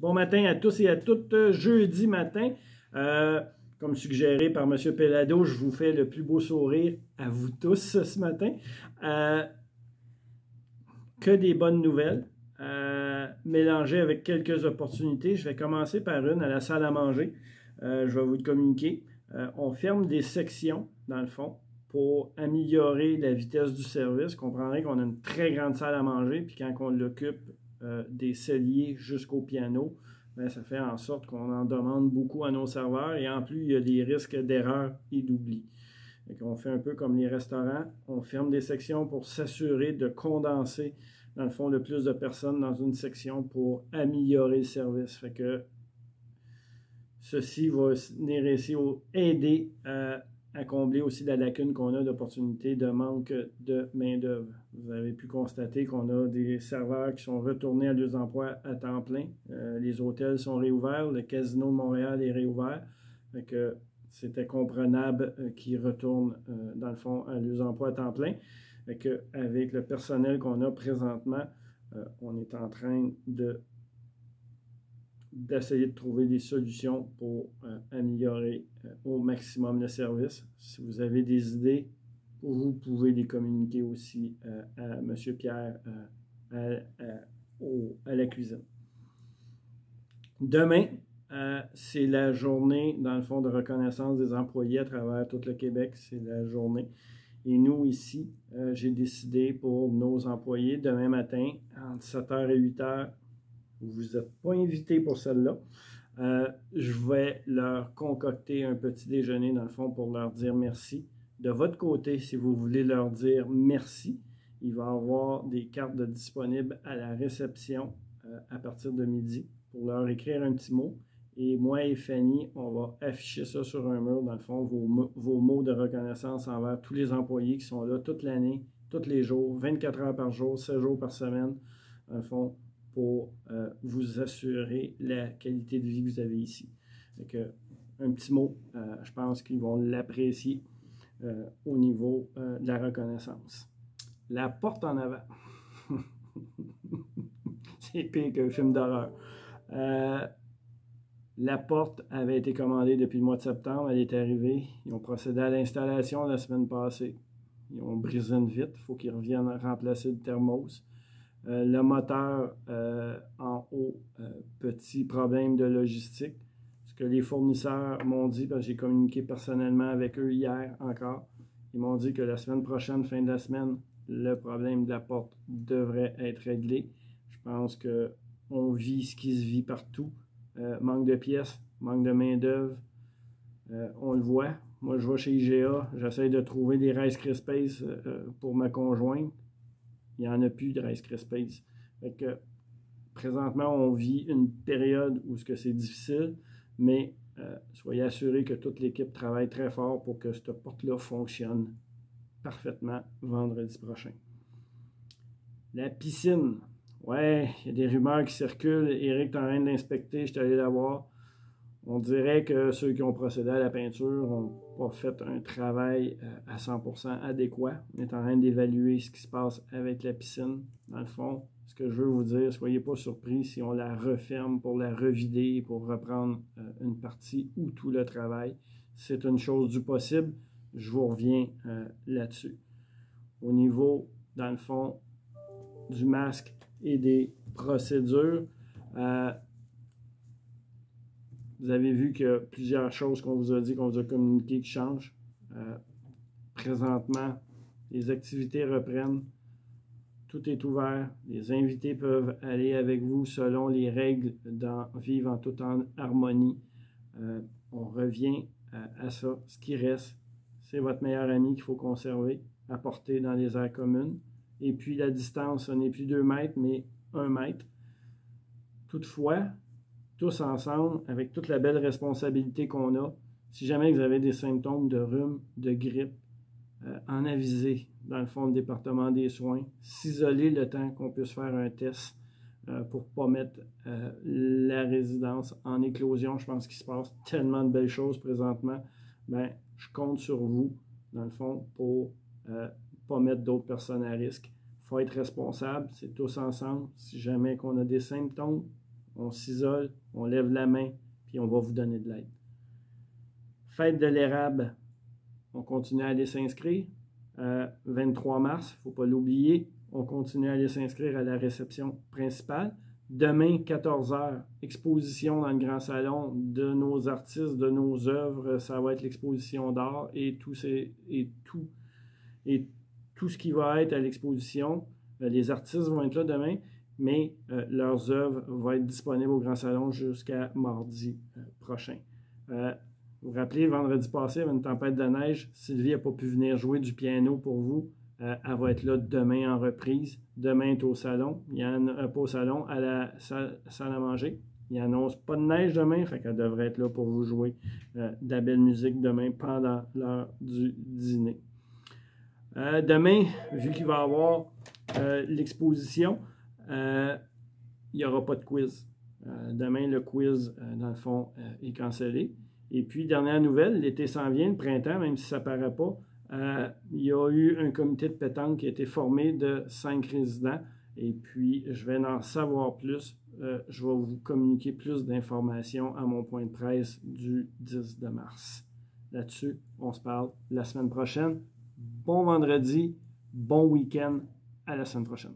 Bon matin à tous et à toutes. Jeudi matin, comme suggéré par M. Pellado, je vous fais le plus beau sourire à vous tous ce matin. Que des bonnes nouvelles, mélangées avec quelques opportunités. Je vais commencer par une à la salle à manger. Je vais vous le communiquer. On ferme des sections, dans le fond, pour améliorer la vitesse du service. Vous comprendrez qu'on a une très grande salle à manger, puis quand on l'occupe des celliers jusqu'au piano, bien, ça fait en sorte qu'on en demande beaucoup à nos serveurs et en plus, il y a des risques d'erreur et d'oubli. On fait un peu comme les restaurants, on ferme des sections pour s'assurer de condenser, dans le fond, le plus de personnes dans une section pour améliorer le service. Fait que ceci va venir ici aider à combler aussi la lacune qu'on a d'opportunités de manque de main-d'œuvre. Vous avez pu constater qu'on a des serveurs qui sont retournés à leurs emplois à temps plein. Les hôtels sont réouverts, le casino de Montréal est réouvert. Fait que c'était comprenable qu'ils retournent, dans le fond, à leurs emplois à temps plein. Fait que, avec le personnel qu'on a présentement, on est en train d'essayer de trouver des solutions pour améliorer au maximum le service. Si vous avez des idées, vous pouvez les communiquer aussi à M. Pierre à la cuisine. Demain, c'est la journée, dans le fond, de reconnaissance des employés à travers tout le Québec. C'est la journée. Et nous, ici, j'ai décidé pour nos employés, demain matin, entre 7h et 8h, vous n'êtes pas invités pour celle-là. Je vais leur concocter un petit déjeuner, dans le fond, pour leur dire merci. De votre côté, si vous voulez leur dire merci, il va y avoir des cartes disponibles à la réception à partir de midi pour leur écrire un petit mot. Et moi et Fanny, on va afficher ça sur un mur, dans le fond, vos mots de reconnaissance envers tous les employés qui sont là toute l'année, tous les jours, 24 heures par jour, 7 jours par semaine, dans le fond, pour vous assurer la qualité de vie que vous avez ici. Donc, un petit mot, je pense qu'ils vont l'apprécier au niveau de la reconnaissance. La porte en avant. C'est pire qu'un film d'horreur. La porte avait été commandée depuis le mois de septembre. Elle est arrivée. Ils ont procédé à l'installation la semaine passée. Ils ont brisé une vitre. Il faut qu'ils reviennent remplacer le thermos. Le moteur en haut, petit problème de logistique. Ce que les fournisseurs m'ont dit, parce que j'ai communiqué personnellement avec eux hier encore, ils m'ont dit que la semaine prochaine, fin de la semaine, le problème de la porte devrait être réglé. Je pense qu'on vit ce qui se vit partout. Manque de pièces, manque de main-d'œuvre. On le voit. Moi, je vais chez IGA, j'essaie de trouver des Rice Krispies pour ma conjointe. Il n'y en a plus de Rice Krispies. Fait que, présentement, on vit une période où c'est difficile, mais soyez assurés que toute l'équipe travaille très fort pour que cette porte-là fonctionne parfaitement vendredi prochain. La piscine. Ouais, il y a des rumeurs qui circulent. Éric est en train de l'inspecter, je suis allé la voir. On dirait que ceux qui ont procédé à la peinture n'ont pas fait un travail à 100% adéquat. On est en train d'évaluer ce qui se passe avec la piscine. Dans le fond, ce que je veux vous dire, soyez pas surpris si on la referme pour la revider, pour reprendre une partie ou tout le travail. C'est une chose du possible. Je vous reviens là-dessus. Au niveau, dans le fond, du masque et des procédures, vous avez vu qu'il y a plusieurs choses qu'on vous a dit, qu'on vous a communiquées qui changent. Présentement, les activités reprennent. Tout est ouvert. Les invités peuvent aller avec vous selon les règles vivre en toute harmonie. On revient à ça. Ce qui reste, c'est votre meilleur ami qu'il faut conserver, apporter dans les aires communes. Et puis la distance, ce n'est plus 2 mètres, mais 1 mètre. Toutefois, tous ensemble, avec toute la belle responsabilité qu'on a, si jamais vous avez des symptômes de rhume, de grippe, en aviser dans le fond du département des soins, s'isoler le temps qu'on puisse faire un test pour ne pas mettre la résidence en éclosion. Je pense qu'il se passe tellement de belles choses présentement. Bien, je compte sur vous, dans le fond, pour ne pas mettre d'autres personnes à risque. Il faut être responsable, c'est tous ensemble. Si jamais qu'on a des symptômes, on s'isole, on lève la main, puis on va vous donner de l'aide. Fête de l'érable, on continue à aller s'inscrire. 23 mars, il ne faut pas l'oublier, on continue à aller s'inscrire à la réception principale. Demain, 14h, exposition dans le grand salon de nos artistes, de nos œuvres. Ça va être l'exposition d'art et tout ce qui va être à l'exposition. Les artistes vont être là demain, mais leurs œuvres vont être disponibles au grand salon jusqu'à mardi prochain. Vous vous rappelez, vendredi passé, il y avait une tempête de neige. Sylvie n'a pas pu venir jouer du piano pour vous. Elle va être là demain en reprise. Demain, elle est au salon. Il y a pas au salon, à la salle à manger. Il n'annonce pas de neige demain, fait qu'elle devrait être là pour vous jouer de la belle musique demain pendant l'heure du dîner. Demain, vu qu'il va y avoir l'exposition, il n'y aura pas de quiz. Demain, le quiz, dans le fond, est cancellé. Et puis, dernière nouvelle, l'été s'en vient, le printemps, même si ça ne paraît pas, il y a eu un comité de pétanque qui a été formé de 5 résidents. Et puis, je vais en savoir plus. Je vais vous communiquer plus d'informations à mon point de presse du 10 de mars. Là-dessus, on se parle la semaine prochaine. Bon vendredi, bon week-end, à la semaine prochaine.